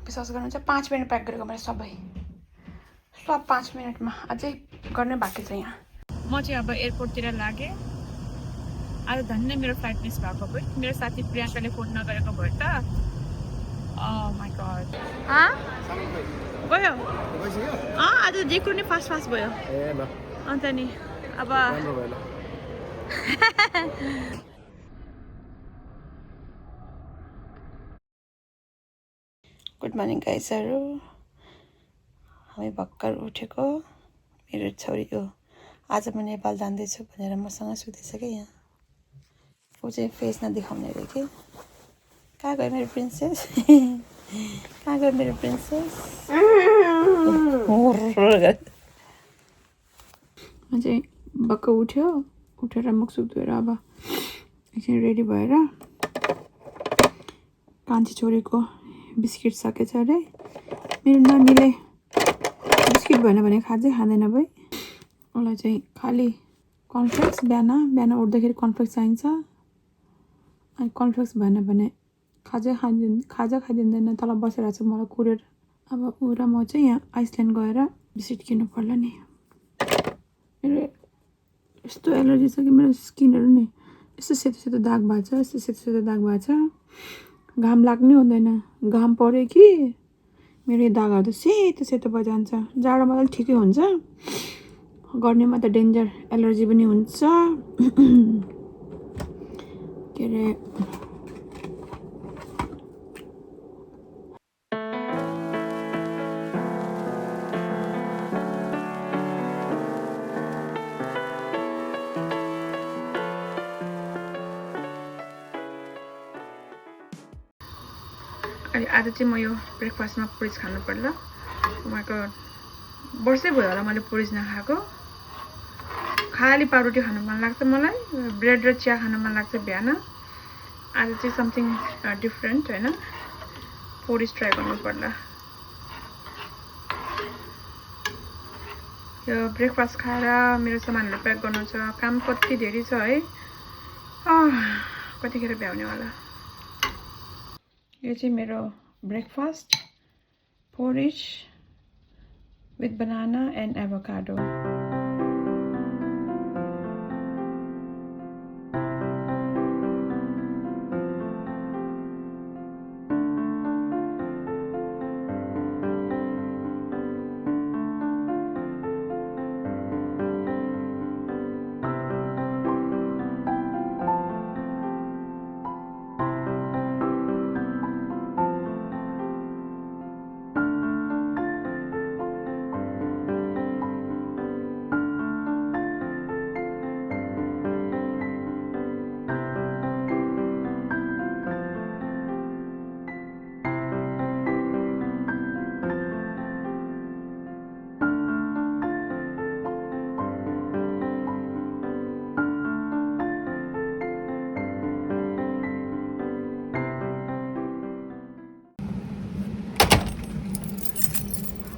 विश्वास गर्नुहुन्छ 5 minute pack गरेको मैले सब 5 मिनटमा अझै गर्ने बाँकी छ यहाँ। म चाहिँ अब एयरपोर्टतिर लागेँ। आज धन्य मेरो फ्लाइट मिस भएको भयो। मेरो साथी प्रियङ्काले फोन नगरेको भयो त। Oh my god. गयो? आज जेको नि फास्ट भयो। अन्त नि अब गुड मर्निङ गाइजहरू। हामी भर्खर उठेको। मेरो छोरी हो आज म नेपाल जाँदैछु भनेर मसँग सुतेछ क्या यहाँ। ऊ चाहिँ फेस नदेखाउने अरे कि। कहाँ गयो मेरो प्रिन्सेस? कहाँ गयो मेरो प्रिन्सेस? म चाहिँ भक्क उठेर मुख धोएर अब एकछिन रेडी भएर कान्छी छोरीको बिस्किट सकेछ अरे। मेरो नानीले बिस्किट भएन भने खाँदैन भाइ। उसलाई चाहिँ खालि कर्नफ्लेक्स बिहान उठ्दाखेरि कर्नफ्लेक्स चाहिन्छ। अनि कर्नफ्लेक्स भएन भने खाजा खाइदिँदैन। तल बसेर चाहिँ मलाई कुरेर। अब ऊ र म चाहिँ यहाँ आइसल्यान्ड गएर बिस्किट किन्नु पर्ला नि। मेरो यस्तो एलर्जी छ कि मेरो स्किनहरू नि यस्तो सेतो दाग भएको छ। यस्तो सेतो दाग भएको छ। घाम लाग्नै हुँदैन। घाम पऱ्यो कि मेरो यो दागहरू त सेतो भइजान्छ। जाडोमा त ठिकै हुन्छ, गर्मीमा त डेन्जर एलर्जी पनि हुन्छ। के अरे आज चाहिँ म यो ब्रेकफास्टमा पुरिज खानु पर्ला। उहाँको वर्षै भयो होला मैले पुरिज नखाएको। खाली पाउरोटी खानु मन लाग्छ मलाई। ब्रेड र चिया खानु मन लाग्छ बिहान। आज चाहिँ समथिङ डिफरेन्ट हैन, पुरिज ट्राई गर्नु पर्ला। यो ब्रेकफास्ट खाएर मेरो सामानहरू प्याक गर्नु छ। काम कति धेरै छ है। कतिखेर भ्याउने होला। यो चाहिँ मेरो breakfast porridge with banana and avocado.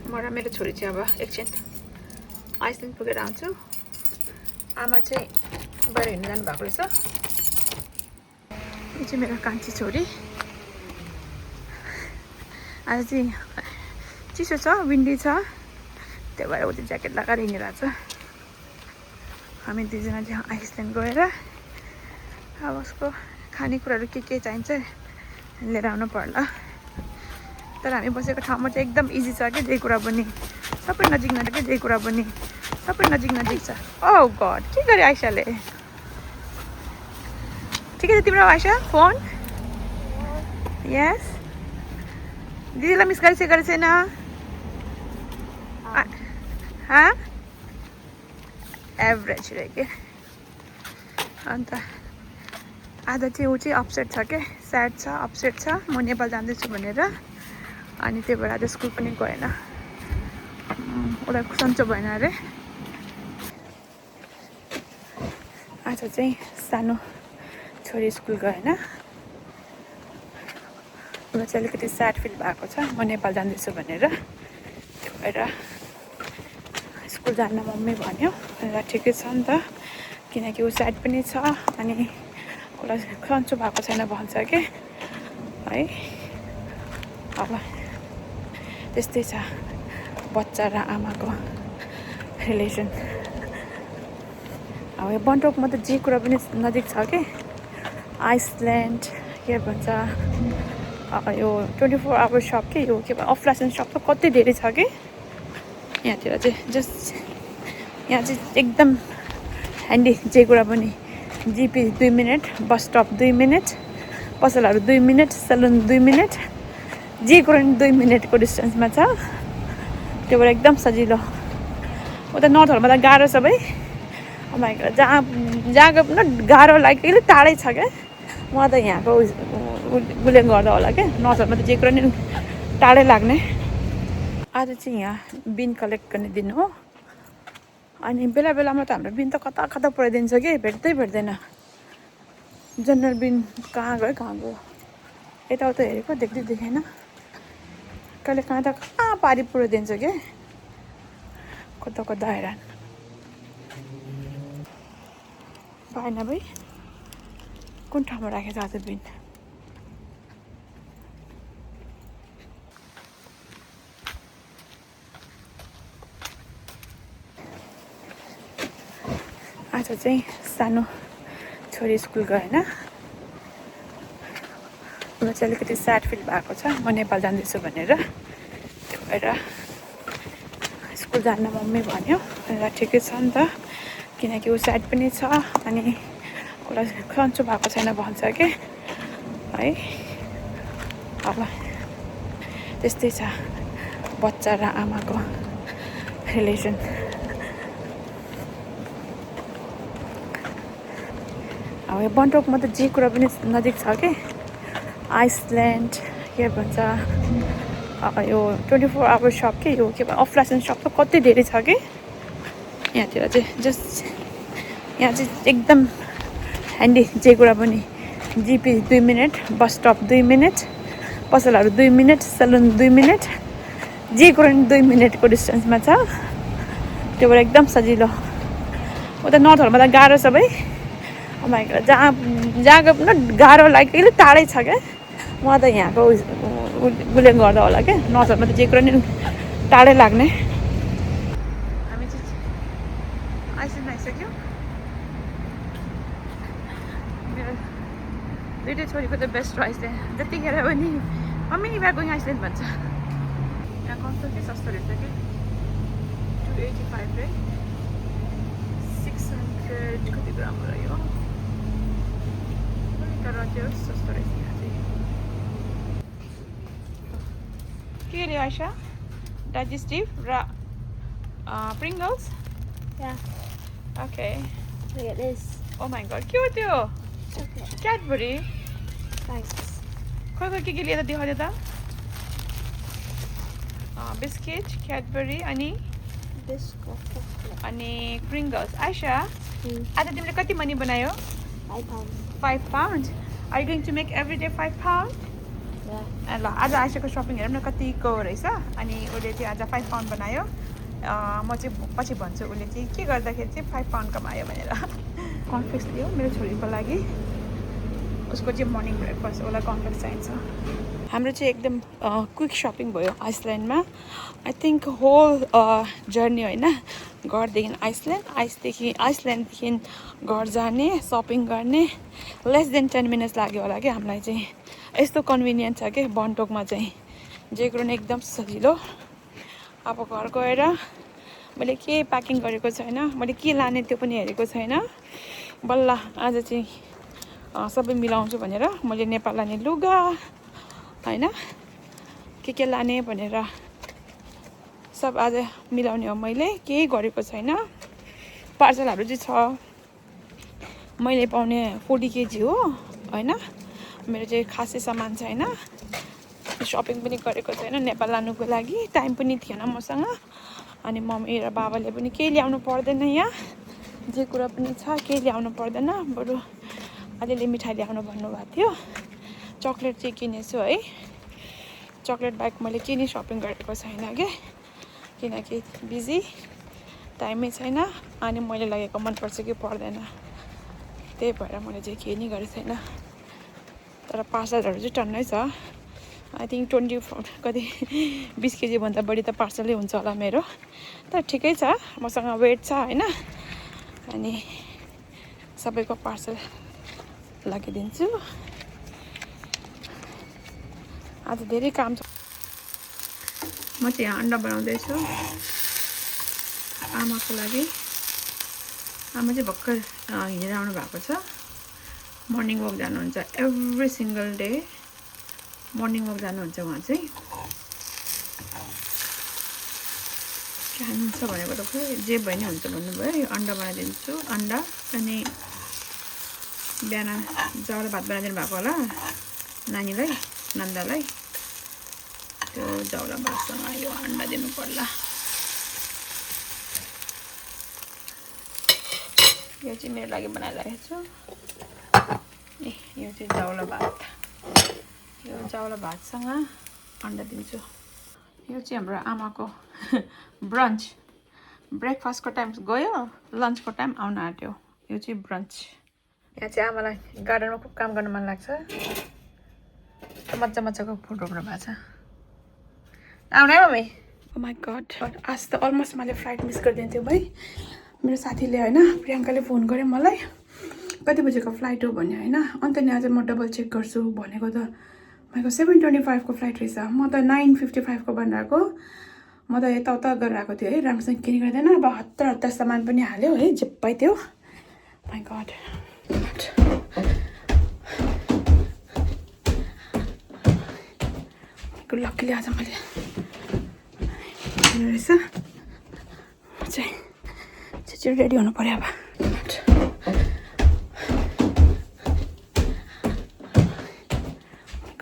म र मेरो छोरी चाहिँ अब एकछिन आइसल्यान्ड पुगेर आउँछु। आमा चाहिँ बाहिर हिँड्नु जानु भएको रहेछ। यो चाहिँ मेरो कान्छी छोरी। आज चाहिँ चिसो छ, विन्डी छ, त्यही भएर ऊ चाहिँ ज्याकेट लगाएर हिँडिरहेको छ। हामी दुईजना चाहिँ आइसल्यान्ड गएर अब उसको खानेकुराहरू के चाहिन्छ लिएर आउनु पर्ला। तर हामी बसेको ठाउँमा चाहिँ एकदम इजी छ कि, जे कुरा पनि सबै नजिक जे कुरा पनि सबै नजिक छ। ओ गड, के गरे आइसाले? ठिकै छ तिम्रो आइसा फोन? यस। दिदीलाई मिस गरिसकेको छैन? एभरेज रे के। अन्त आज चाहिँ ऊ चाहिँ अपसेट छ के, स्याड छ, अपसेट छ म नेपाल जाँदैछु भनेर। अनि त्यही भएर आज स्कुल पनि गएन। उसलाई सन्चो भएन अरे। आज चाहिँ सानो छोरी स्कुल गएन। उसलाई चाहिँ अलिकति स्याड फिल भएको छ म नेपाल जाँदैछु भनेर। त्यही भएर स्कुल जान मम्मी भन्यो। र ठिकै छ नि त, किनकि ऊ स्याड पनि छ अनि उसलाई सन्चो भएको छैन भन्छ के है। अब त्यस्तै छ बच्चा र आमाको रिलेसन। अब यो बन्टोकमा त जे कुरा पनि नजिक छ कि आइसल्यान्ड के भन्छ यो 24 आवर सप के यो के भन्छ अफलासन सप त कति धेरै छ कि यहाँतिर चाहिँ जस्ट यहाँ चाहिँ एकदम ह्यान्डी जे कुरा पनि जिपी 2 मिनट बस स्टप 2 मिनट पसलहरू 2 मिनट सलुन 2 मिनट जे कुरा पनि 2 मिनटको डिस्टेन्समा छ। त्यो भएर एकदम सजिलो। उता नर्थहरूमा त गाह्रो छ भाइ जहाँ गए पनि गाह्रो लाग्यो टाढै छ क्या। म त यहाँको उसले गर्दा होला क्या नर्थहरूमा त जे कुरा नि टाढै लाग्ने। आज चाहिँ यहाँ बिन कलेक्ट गर्ने दिन हो अनि बेला बेलामा त हाम्रो बिन त कता कता पुऱ्याइदिन्छ कि भेट्दैन। जनरल बिन कहाँ गयो यताउता हेरेको देखेन कहिले कहाँ त कहाँ पारी पुऱ्याइदिन्छ कि कता हैरान पाएन भाइ कुन ठाउँमा राखेछ आज बिन। आज चाहिँ सानो छोरी स्कुल गयो होइन उसलाई चाहिँ अलिकति स्याड फिल भएको छ म नेपाल जाँदैछु भनेर। त्यो भएर स्कुल जान मम्मी भन्यो र ठिकै छ नि त किनकि ऊ स्याड पनि छ अनि उसलाई सन्चो भएको छैन भन्छ कि है। अब त्यस्तै छ बच्चा र आमाको रिलेसन। अब यो बन्टोकमा त जे कुरा पनि नजिक छ कि आइसल्यान्ड के भन्छ यो 24 आवर सप के यो के भन्छ अफलासन सप त कति धेरै छ कि यहाँतिर चाहिँ जस्ट यहाँ चाहिँ एकदम ह्यान्डी जे कुरा पनि जिपी 2 मिनट बस स्टप 2 मिनट पसलहरू 2 मिनट सलुन 2 मिनट जे कुरा पनि 2 मिनटको डिस्टेन्समा छ। त्यो भएर एकदम सजिलो। उता नर्थहरूमा त गाह्रो छ भाइ जहाँ गए पनि गाह्रो लाग्यो टाढै छ क्या। म त यहाँको उसले गर्दा होला क्या नर्थहरूमा त जे कुरा नि टाढै लाग्ने। हामी चाहिँ आइसल्यान्ड आइसक्यो। मेरो दुइटै छोरीको त बेस्ट हो आइसल्यान्ड जतिखेर पनि mummy we are going Iceland भन्छ। यहाँ कस्तो के सस्तो रहेछ कि 285 रे 600 कति ग्राम रह्यो तर त्यो सस्तो रहेछ यहाँ चाहिँ। के अरे आइसा डाइजेस्टिभ र Pringles? Yeah. Okay. Look at this. Oh my god, के हो त्यो? Okay. Cadbury. Thanks. खोइ के लिएर देखाउँदै त? बिस्किट, क्याडबरी अनि Biscuit. अनि Pringles. आइसा आज तिमीले कति मनी बनायो? 5 pounds. 5 pounds. Are you going to make every day 5 pounds? Yeah. ल आज आइसाको सपिङ हेरौँ न कतिको रहेछ। अनि उसले चाहिँ आज 5 पाउन्ड बनायो। म चाहिँ पछि भन्छु उसले चाहिँ के गर्दाखेरि चाहिँ 5 पाउन्ड कमायो भनेर। कर्नफ्लेक्स लियो मेरो छोरीको लागि उसको चाहिँ मर्निङ ब्रेकफास्ट उसलाई कर्नफ्लेक्स चाहिन्छ। हाम्रो चाहिँ एकदम क्विक सपिङ भयो आइसल्यान्डमा। आई थिङ्क होल जर्नी होइन घरदेखि आइसल्यान्डदेखि घर जाने सपिङ गर्ने लेस देन 10 मिनट्स लाग्यो होला कि हामीलाई चाहिँ। यस्तो कन्भिनियन्ट छ कि बन्टोकमा चाहिँ जे कुरो नि एकदम सजिलो। अब घर गएर मैले के प्याकिङ गरेको छैन मैले के लाने त्यो पनि हेरेको छैन। बल्ल आज चाहिँ सबै मिलाउँछु भनेर मैले नेपाल लाने लुगा होइन के लाने भनेर सब आज मिलाउने हो। मैले केही गरेको छैन। पार्सलहरू चाहिँ छ मैले पाउने 40 kg हो होइन। मेरो चाहिँ खासै सामान छैन। सपिङ पनि गरेको छैन नेपाल लानुको लागि टाइम पनि थिएन मसँग। अनि मम्मी र बाबाले पनि केही ल्याउनु पर्दैन यहाँ जे कुरा पनि छ केही ल्याउनु पर्दैन बरु अलिअलि मिठाई ल्याउनु भन्नुभएको थियो। चक्लेट चाहिँ किनेछु है। चक्लेट बाहेक मैले केही नै सपिङ गरेको छैन किनकि बिजी टाइमै छैन। अनि मैले लगेको मनपर्छ कि पर्दैन त्यही भएर मैले चाहिँ केही नै गरेको छैन। तर पार्सलहरू चाहिँ टन्नै छ आई थिङ्क 20 कति 20 केजीभन्दा बढी त पार्सलै हुन्छ होला मेरो तर ठिकै छ मसँग वेट छ होइन अनि सबैको पार्सल लगाइदिन्छु आज धेरै काम छ म चाहिँ यहाँ अन्डा बनाउँदैछु आमाको लागि आमा चाहिँ भर्खर हिँडेर आउनु भएको छ मर्निङ वक जानुहुन्छ every single day morning walk जानुहुन्छ उहाँ चाहिँ के खानुहुन्छ भनेको त खोइ जे भए नि हुन्छ भन्नुभयो यो अन्डा बनाइदिन्छु अन्डा अनि बिहान चाउरो भात बनाइदिनु भएको होला नानीलाई नन्दालाई त्यो चाउरो भातसँग यो अन्डा दिनु पर्ला यो चाहिँ मेरो लागि बनाइरहेको छु ए यो चाहिँ चाउरो भात यो चाउरो भातसँग अन्डा दिन्छु यो चाहिँ हाम्रो आमाको ब्रन्च ब्रेकफास्टको टाइम गयो लन्चको टाइम आउन आँट्यो यो चाहिँ ब्रन्च यहाँ चाहिँ आमालाई गार्डनमा खुब काम गर्न मन लाग्छ मजा मजाको फुल रोप्नु भएको छ आउनु है मम्मी ओ माई गड आज त अलमोस्ट मैले फ्लाइट मिस गरिदिन्थ्यो भाइ मेरो साथीले होइन प्रियङ्काले फोन गर्यो मलाई कति बजेको फ्लाइट हो भन्यो होइन अन्त नि आज म डबल चेक गर्छु भनेको त मैले 7:25 को फ्लाइट रहेछ म त 9:55 को बनाएको म त यताउता गरेर आएको थिएँ है राम्रोसँग किनि गर्दैन अब हतार सामान पनि हाल्यो है झिप्पै थियो माई गड लक्कीले आज मैले रहेछ म चाहिँ रेडी हुनु पर्यो अब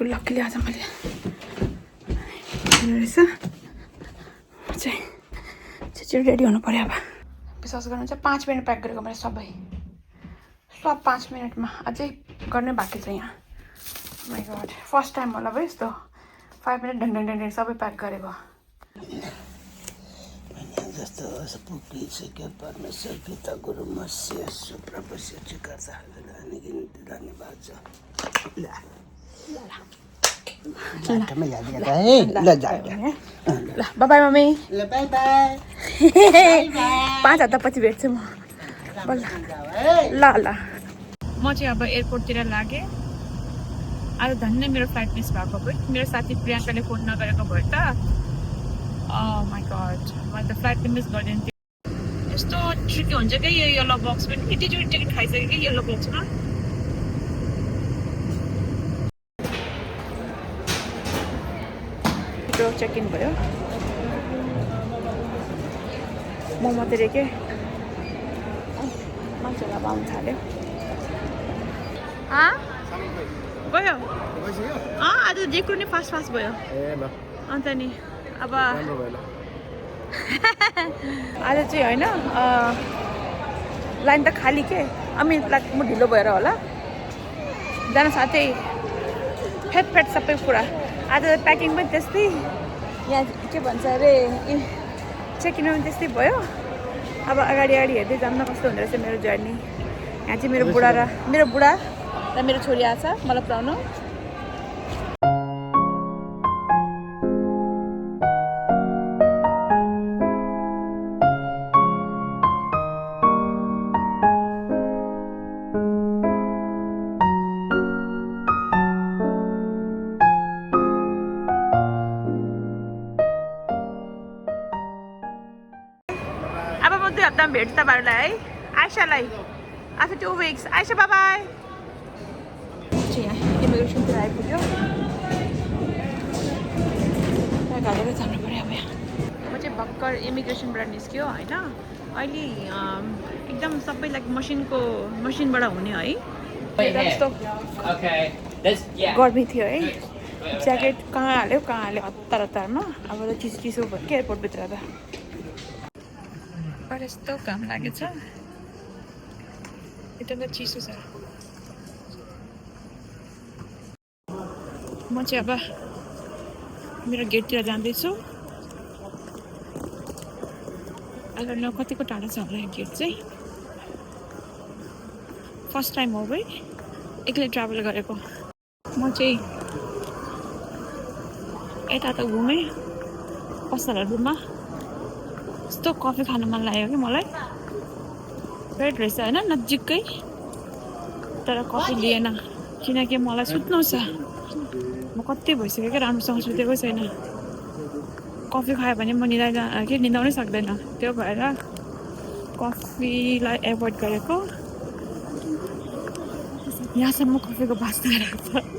लक्कीले आज मैले रहेछ म चाहिँ रेडी हुनु पर्यो अब विश्वास गर्नुहुन्छ 5 मिनट प्याक गरेको मैले सब 5 मिनटमा अझै गर्ने बाँकी छ यहाँ माई गड फर्स्ट टाइम होला भाइ यस्तो 5 मिनट ढङ सबै प्याक गरेको जस्तो पुगिसक्यो परमेश्वर पिता गुरु मत्स्य सुप्रभुस्य चिकर्ता धन्यवाद छ ल बाई मम्मी ल बाई बाई 5 हप्तापछि भेट्छु म ल ल म चाहिँ अब एयरपोर्टतिर लागेँ आज धन्य मेरो फ्लाइट मिस भएको भयो मेरो साथी प्रियङ्काले फोन नगरेको भयो त माई गड मैले त फ्लाइट मिस गरिदिन्थेँ यस्तो ट्रिकी हुन्छ क्या यो येल्लो बक्स पनि यतिचोटि टिकट खाइसक्यो कि येल्लो बक्समा चेक इन भयो म मात्रै के मान्छेलाई अब आउनु थाल्यो गयो आज जिक्रो नि फास्ट भयो अन्त नि अब आज चाहिँ होइन लाइन त खाली के अनि लाइक म ढिलो भएर होला जान साथै फेट सबै कुरा आज प्याकिङ पनि त्यस्तै यहाँ के भन्छ अरे चेक इन पनि त्यस्तै भयो अब अगाडि हेर्दै जान्न कस्तो हुँदो रहेछ मेरो जर्नी यहाँ चाहिँ मेरो बुढा र मेरो छोरी आछ मलाई पुऱ्याउनु अब म 2 हप्तामा भेट्छु तपाईँहरूलाई है आइसालाई आफ्टर 2 weeks आइसा बाई यहाँ इमिग्रेसनतिर आइपुग्यो घालेर जानु पऱ्यो अब यहाँ म चाहिँ भर्खर इमिग्रेसनबाट निस्क्यो होइन अहिले एकदम सबै लाइक मसिनबाट हुने है जस्तो गर्मी थियो है ज्याकेट कहाँ हाल्यो हतारमा अब त चिसो भयो कि एयरपोर्टभित्र त यस्तो घाम लागेछ एकदम त चिसो छ म चाहिँ अब मेरो गेटतिर जाँदैछु अहिले कतिको टाढा छ होला यो गेट चाहिँ फर्स्ट टाइम हो भाइ एक्लै ट्राभल गरेको म चाहिँ यता त घुमेँ पसलहरूमा यस्तो कफी खानु मन लाग्यो कि मलाई पेट रहेछ होइन नजिकै तर कफी लिएन किनकि मलाई सुत्नु छ म कति भइसक्यो कि राम्रोसँग सुतेको छैन कफी खायो भने म निदाउनै सक्दैन त्यो भएर कफीलाई एभोइड गरेको यहाँसम्म कफीको बास्ना आएको छ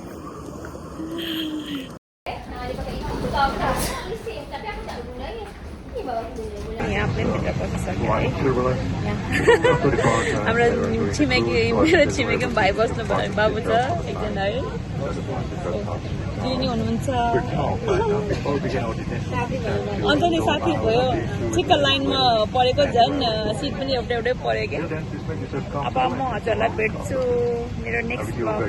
यहाँ पनि भित्र बसिसक्यो है हाम्रो छिमेकी मेरो छिमेकी भाइ बस्नु भयो बाबु छ एकजना है दिदी हुनुहुन्छ अन्त नि साथी भयो ठिक्क लाइनमा परेको झन् सिट पनि एउटै पऱ्यो क्या अब म हजुरलाई भेट्छु मेरो नेक्स्ट ब्लगमा